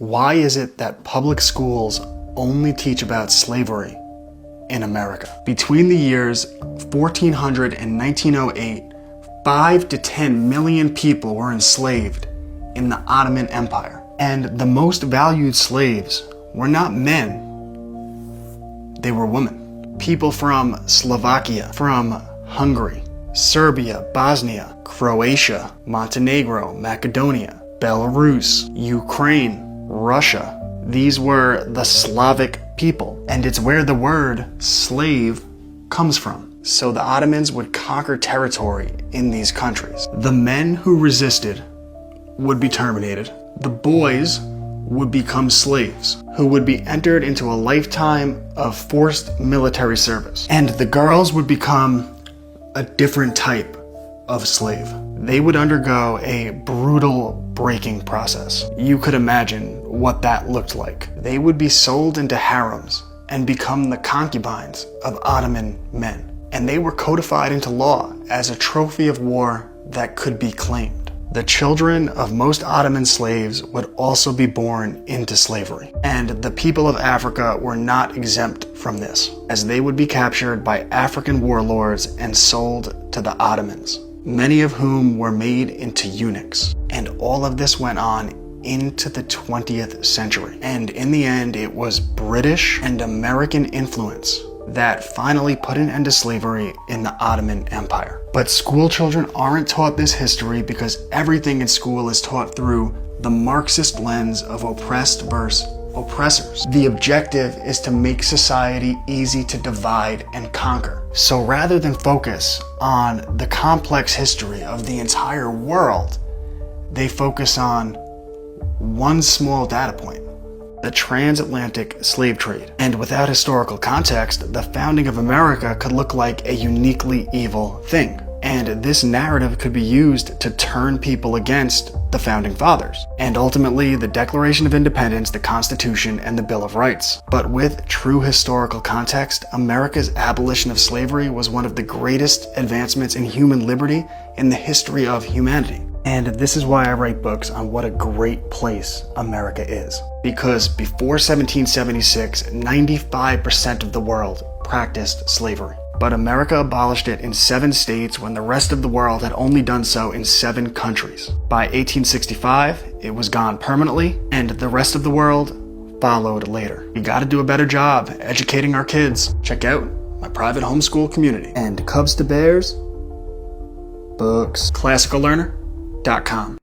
Why is it that public schools only teach about slavery in America? Between the years 1400 and 1908, 5 to 10 million people were enslaved in the Ottoman Empire. And the most valued slaves were not men, they were women. People from Slovakia, from Hungary, Serbia, Bosnia, Croatia, Montenegro, Macedonia, Belarus, Ukraine, Russia. These were the Slavic people, and it's where the word slave comes from. So the Ottomans would conquer territory in these countries. The men who resisted would be terminated. The boys would become slaves, who would be entered into a lifetime of forced military service. And the girls would become a different type of slave. They would undergo a brutal breaking process. You could imagine what that looked like. They would be sold into harems and become the concubines of Ottoman men. And they were codified into law as a trophy of war that could be claimed. The children of most Ottoman slaves would also be born into slavery. And the people of Africa were not exempt from this, as they would be captured by African warlords and sold to the Ottomans, many of whom were made into eunuchs. And all of this went on into the 20th century. And in the end, it was British and American influence that finally put an end to slavery in the Ottoman Empire. But school children aren't taught this history because everything in school is taught through the Marxist lens of oppressed versus oppressors. The objective is to make society easy to divide and conquer. So rather than focus on the complex history of the entire world, they focus on one small data point: the transatlantic slave trade. And without historical context, the founding of America could look like a uniquely evil thing. And this narrative could be used to turn people against the founding fathers, and ultimately the Declaration of Independence, the Constitution, and the Bill of Rights. But with true historical context, America's abolition of slavery was one of the greatest advancements in human liberty in the history of humanity. And this is why I write books on what a great place America is. Because before 1776, 95% of the world practiced slavery. But America abolished it in 7 states when the rest of the world had only done so in 7 countries. By 1865, it was gone permanently, and the rest of the world followed later. We gotta do a better job educating our kids. Check out my private homeschool community. And Cubs to Bears, books, classicallearner.com.